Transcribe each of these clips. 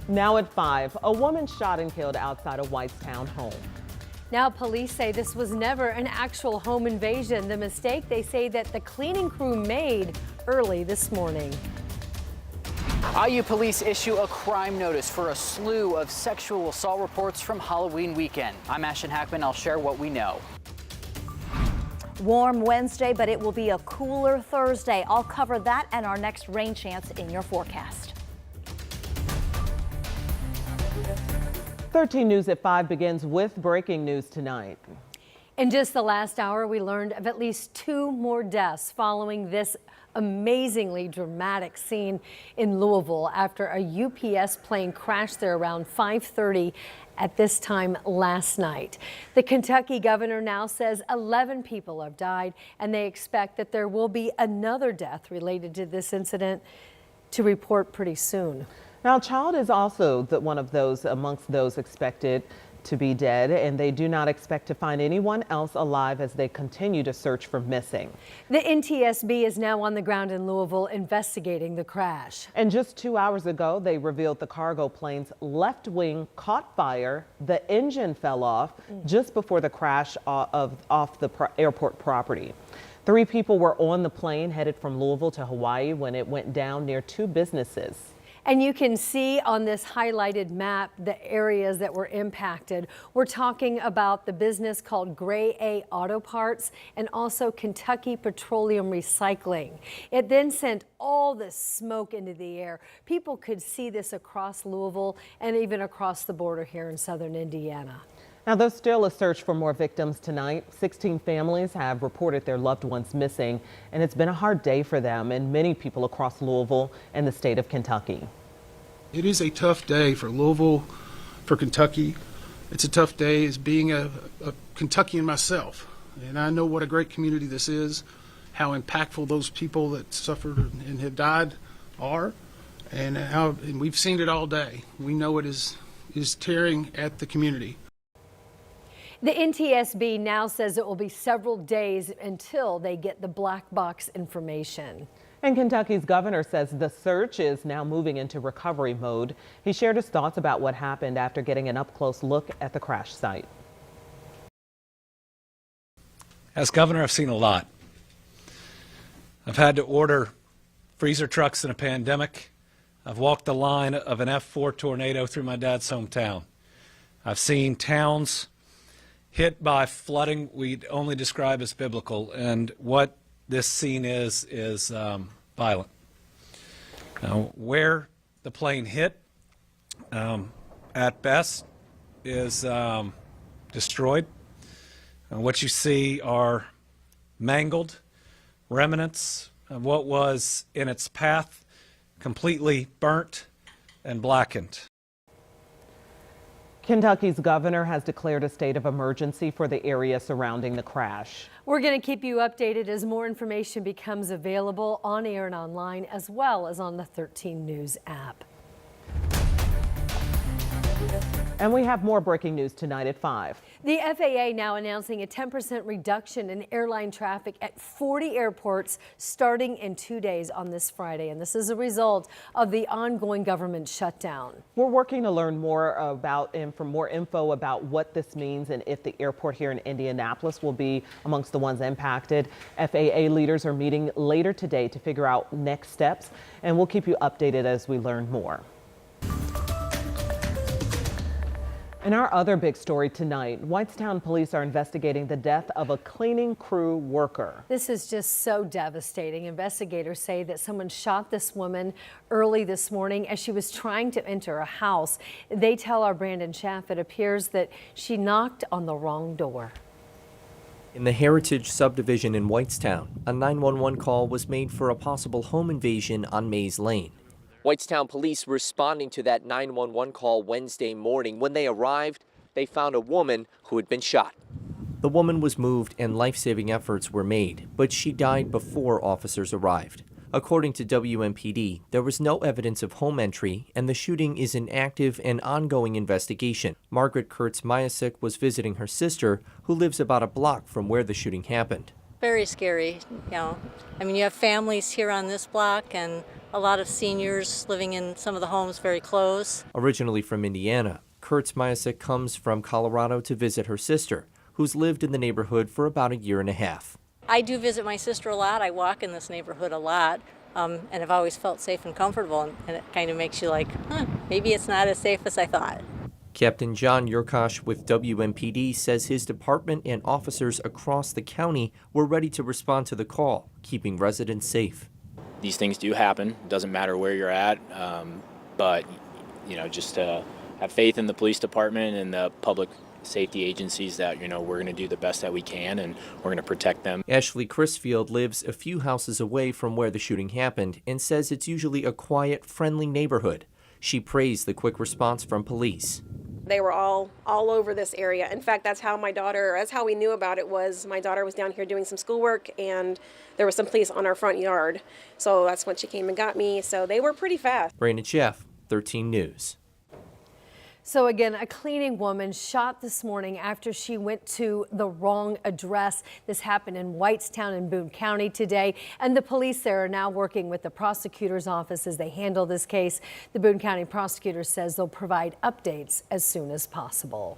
Now at 5, a woman shot and killed outside a Whitestown home. Now police say this was never an actual home invasion. The mistake they say that the cleaning crew made early this morning. IU police issue a crime notice for a slew of sexual assault reports from Halloween weekend. I'm Ashton Hackman. I'll share what we know. Warm Wednesday, but it will be a cooler Thursday. I'll cover that and our next rain chance in your forecast. 13 News at 5 begins with breaking news tonight. In just the last hour, we learned of at least 2 more deaths following this amazingly dramatic scene in Louisville after a UPS plane crashed there around 5:30 at this time last night. The Kentucky governor now says 11 people have died, and they expect that there will be another death related to this incident to report pretty soon. Now, a child is also one of those amongst those expected to be dead, and they do not expect to find anyone else alive as they continue to search for missing. The NTSB is now on the ground in Louisville investigating the crash. And just 2 hours ago, they revealed the cargo plane's left wing caught fire. The engine fell off just before the crash off the airport property. 3 people were on the plane headed from Louisville to Hawaii when it went down near 2 businesses. And you can see on this highlighted map the areas that were impacted. We're talking about the business called Gray A Auto Parts and also Kentucky Petroleum Recycling. It then sent all this smoke into the air. People could see this across Louisville and even across the border here in southern Indiana. Now, there's still a search for more victims tonight. 16 families have reported their loved ones missing, and it's been a hard day for them and many people across Louisville and the state of Kentucky. It is a tough day for Louisville, for Kentucky. It's a tough day as being a Kentuckian myself, and I know what a great community this is, how impactful those people that suffered and have died are, and we've seen it all day. We know it is tearing at the community. The NTSB now says it will be several days until they get the black box information. And Kentucky's governor says the search is now moving into recovery mode. He shared his thoughts about what happened after getting an up-close look at the crash site. As governor, I've seen a lot. I've had to order freezer trucks in a pandemic. I've walked the line of an F4 tornado through my dad's hometown. I've seen towns hit by flooding we'd only describe as biblical, and what this scene is violent. Now, where the plane hit, at best, is destroyed. What you see are mangled remnants of what was in its path, completely burnt and blackened. Kentucky's governor has declared a state of emergency for the area surrounding the crash. We're going to keep you updated as more information becomes available on air and online, as well as on the 13 News app. And we have more breaking news tonight at 5. The FAA now announcing a 10% reduction in airline traffic at 40 airports starting in 2 days on this Friday. And this is a result of the ongoing government shutdown. We're working to learn more about and for more info about what this means and if the airport here in Indianapolis will be amongst the ones impacted. FAA leaders are meeting later today to figure out next steps, and we'll keep you updated as we learn more. In our other big story tonight, Whitestown police are investigating the death of a cleaning crew worker. This is just so devastating. Investigators say that someone shot this woman early this morning as she was trying to enter a house. They tell our Brandon Schaff it appears that she knocked on the wrong door. In the Heritage subdivision in Whitestown, a 911 call was made for a possible home invasion on Mays Lane. Whitestown police responding to that 911 call Wednesday morning. When they arrived, they found a woman who had been shot. The woman was moved and life-saving efforts were made, but she died before officers arrived. According to WMPD, there was no evidence of home entry, and the shooting is an active and ongoing investigation. Margaret Kurtz-Myasik was visiting her sister, who lives about a block from where the shooting happened. very scary, you know. I mean, you have families here on this block and a lot of seniors living in some of the homes very close. Originally from Indiana, Kurtz Myasek comes from Colorado to visit her sister, who's lived in the neighborhood for about a year and a half. I do visit my sister a lot. I walk in this neighborhood a lot, and I've always felt safe and comfortable, and it kind of makes you like, maybe it's not as safe as I thought. Captain John Yurkosh with WMPD says his department and officers across the county were ready to respond to the call, keeping residents safe. These things do happen. It doesn't matter where you're at, but just have faith in the police department and the public safety agencies that we're going to do the best that we can and we're going to protect them. Ashley Crisfield lives a few houses away from where the shooting happened and says it's usually a quiet, friendly neighborhood. She praised the quick response from police. They were all over this area. In fact, that's how we knew about it. Was my daughter was down here doing some schoolwork and there was some police on our front yard. So that's when she came and got me. So they were pretty fast. Brandon Sheff, 13 News. So again, a cleaning woman shot this morning after she went to the wrong address. This happened in Whitestown in Boone County today, and the police there are now working with the prosecutor's office as they handle this case. The Boone County prosecutor says they'll provide updates as soon as possible.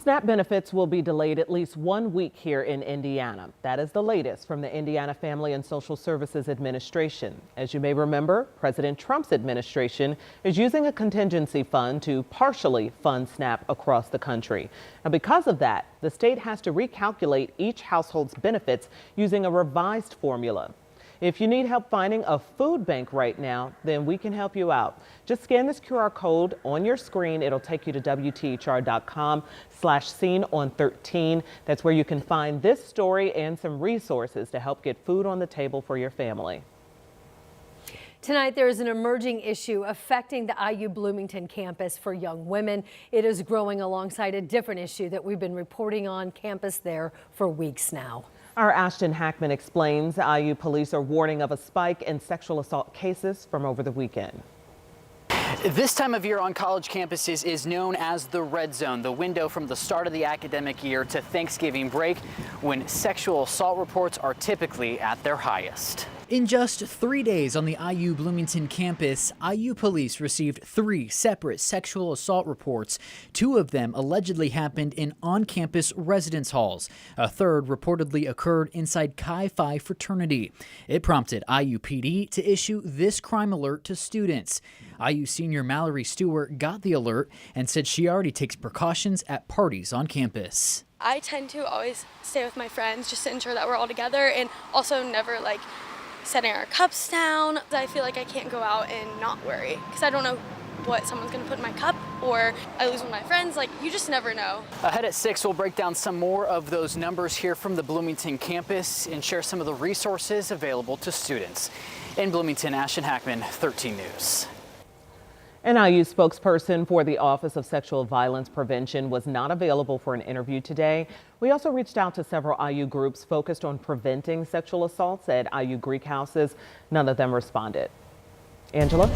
SNAP benefits will be delayed at least 1 week here in Indiana. That is the latest from the Indiana Family and Social Services Administration. As you may remember, President Trump's administration is using a contingency fund to partially fund SNAP across the country. Now, because of that, the state has to recalculate each household's benefits using a revised formula. If you need help finding a food bank right now, then we can help you out. Just scan this QR code on your screen. It'll take you to WTHR.com/scene-on-13. That's where you can find this story and some resources to help get food on the table for your family. Tonight, there is an emerging issue affecting the IU Bloomington campus for young women. It is growing alongside a different issue that we've been reporting on campus there for weeks now. Our Ashton Hackman explains IU police are warning of a spike in sexual assault cases from over the weekend. This time of year on college campuses is known as the red zone, the window from the start of the academic year to Thanksgiving break, when sexual assault reports are typically at their highest. In just 3 days on the IU Bloomington campus, IU police received 3 separate sexual assault reports. 2 of them allegedly happened in on-campus residence halls. A third reportedly occurred inside Chi Phi fraternity. It prompted IU PD to issue this crime alert to students. IU senior Mallory Stewart got the alert and said she already takes precautions at parties on campus. I tend to always stay with my friends just to ensure that we're all together, and also never setting our cups down. I feel like I can't go out and not worry because I don't know what someone's going to put in my cup, or I lose one of my friends. You just never know. Ahead at 6, we'll break down some more of those numbers here from the Bloomington campus and share some of the resources available to students. In Bloomington, Ashton Hackman, 13 News. An IU spokesperson for the Office of Sexual Violence Prevention was not available for an interview today. We also reached out to several IU groups focused on preventing sexual assaults at IU Greek houses. None of them responded. Angela?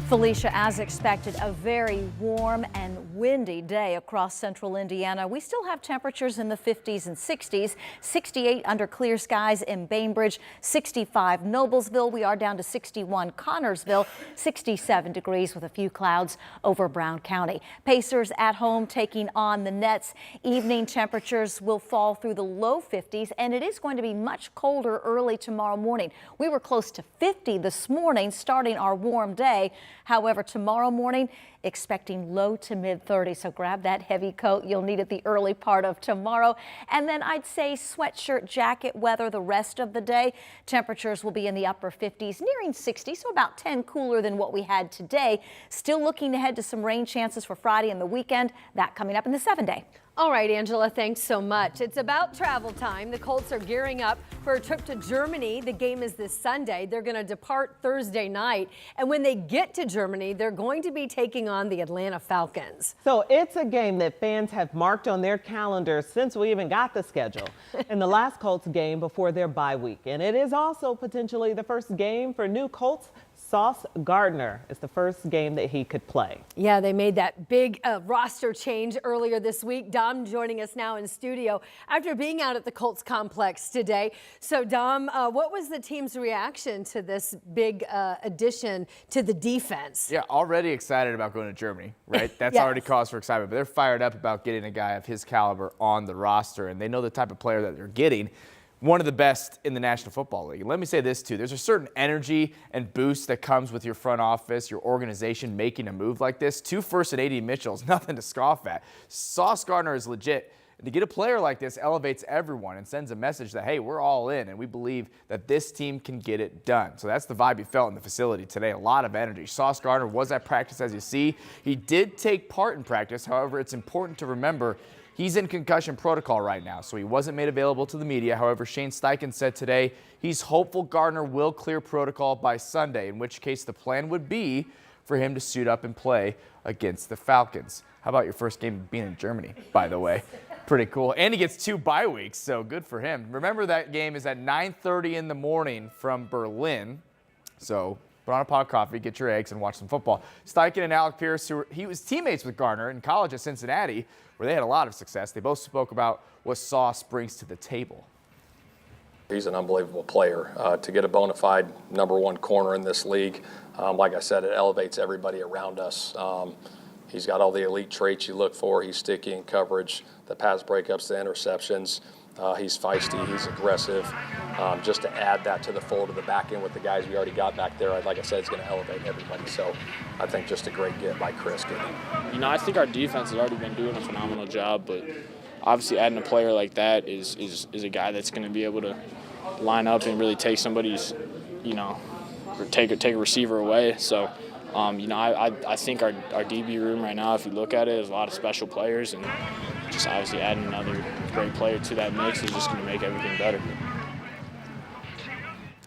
Felicia, as expected, a very warm and windy day across central Indiana. We still have temperatures in the 50s and 60s, 68 under clear skies in Bainbridge, 65 Noblesville. We are down to 61 Connorsville, 67 degrees with a few clouds over Brown County. Pacers at home taking on the Nets. Evening temperatures will fall through the low 50s, and it is going to be much colder early tomorrow morning. We were close to 50 this morning, starting our warm day. However, tomorrow morning, expecting low to mid 30s. So grab that heavy coat. You'll need it the early part of tomorrow. And then I'd say sweatshirt, jacket weather the rest of the day. Temperatures will be in the upper 50s, nearing 60, so about 10 cooler than what we had today. Still looking ahead to some rain chances for Friday and the weekend. That coming up in the 7-day. All right, Angela, thanks so much. It's about travel time. The Colts are gearing up for a trip to Germany. The game is this Sunday. They're going to depart Thursday night. And when they get to Germany, they're going to be taking on the Atlanta Falcons. So it's a game that fans have marked on their calendars since we even got the schedule. And the last Colts game before their bye week. And it is also potentially the first game for new Colts Sauce Gardner is the first game that he could play. Yeah, they made that big roster change earlier this week. Dom joining us now in studio after being out at the Colts complex today. So, Dom, what was the team's reaction to this big addition to the defense? Yeah, already excited about going to Germany, right? That's Yes. already cause for excitement. But they're fired up about getting a guy of his caliber on the roster, and they know the type of player that they're getting. One of the best in the National Football League. And let me say this too, there's a certain energy and boost that comes with your front office, your organization making a move like this. 2 firsts and 80 Mitchell's nothing to scoff at. Sauce Gardner is legit. And to get a player like this elevates everyone and sends a message that, hey, we're all in and we believe that this team can get it done. So that's the vibe you felt in the facility today. A lot of energy. Sauce Gardner was at practice, as you see. He did take part in practice. However, it's important to remember he's in concussion protocol right now, so he wasn't made available to the media. However, Shane Steichen said today he's hopeful Gardner will clear protocol by Sunday, in which case the plan would be for him to suit up and play against the Falcons. How about your first game being in Germany, by the way? Pretty cool. And he gets 2 bye weeks, so good for him. Remember, that game is at 9:30 in the morning from Berlin, so put on a pot of coffee, get your eggs, and watch some football. Steichen and Alec Pierce, he was teammates with Gardner in college at Cincinnati, where they had a lot of success. They both spoke about what Sauce brings to the table. He's an unbelievable player. To get a bona fide #1 corner in this league, like I said, it elevates everybody around us. He's got all the elite traits you look for. He's sticky in coverage, the pass breakups, the interceptions. He's feisty, he's aggressive. Just to add that to the fold of the back end with the guys we already got back there, like I said, it's going to elevate everybody. So I think just a great get by Chris. You know, I think our defense has already been doing a phenomenal job, but obviously adding a player like that is a guy that's going to be able to line up and really take somebody's, you know, or take a receiver away. So, you know, I think our DB room right now, if you look at it, is a lot of special players, and just obviously adding another great player to that mix is just going to make everything better.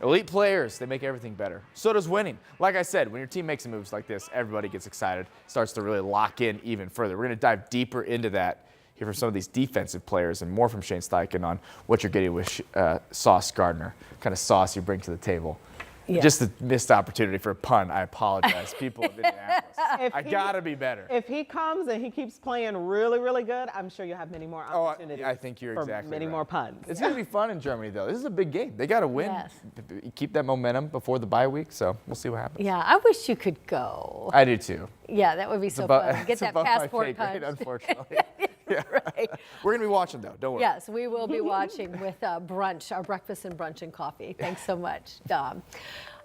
Elite players, they make everything better. So does winning. Like I said, when your team makes moves like this, everybody gets excited, starts to really lock in even further. We're going to dive deeper into that, hear from some of these defensive players, and more from Shane Steichen on what you're getting with Sauce Gardner, kind of sauce you bring to the table. Yeah. Just a missed opportunity for a pun. I apologize, people of Indianapolis. I gotta be better. If he comes and he keeps playing really, really good, I'm sure you'll have many more opportunities. I think you're exactly many right. more puns. It's gonna be fun in Germany, though. This is a big game. They gotta win. Yes. Keep that momentum before the bye week. So we'll see what happens. Yeah, I wish you could go. I do too. Yeah, that would be so fun. Get that passport punched. Unfortunately. Yeah. Right. We're gonna be watching though. Don't worry. Yes, we will be watching with brunch, our breakfast and brunch and coffee. Thanks so much, Dom.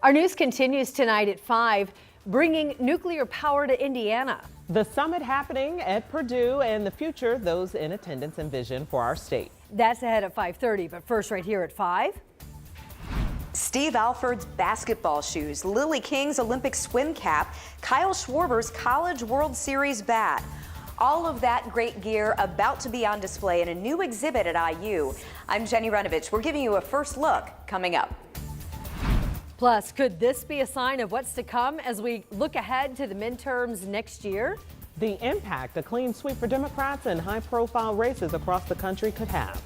Our news continues tonight at 5, bringing nuclear power to Indiana. The summit happening at Purdue and the future those in attendance envision for our state. That's ahead at 5:30, but first right here at 5. Steve Alford's basketball shoes, Lily King's Olympic swim cap, Kyle Schwarber's College World Series bat. All of that great gear about to be on display in a new exhibit at IU. I'm Jenny Renovich. We're giving you a first look coming up. Plus, could this be a sign of what's to come as we look ahead to the midterms next year? The impact a clean sweep for Democrats and high-profile races across the country could have.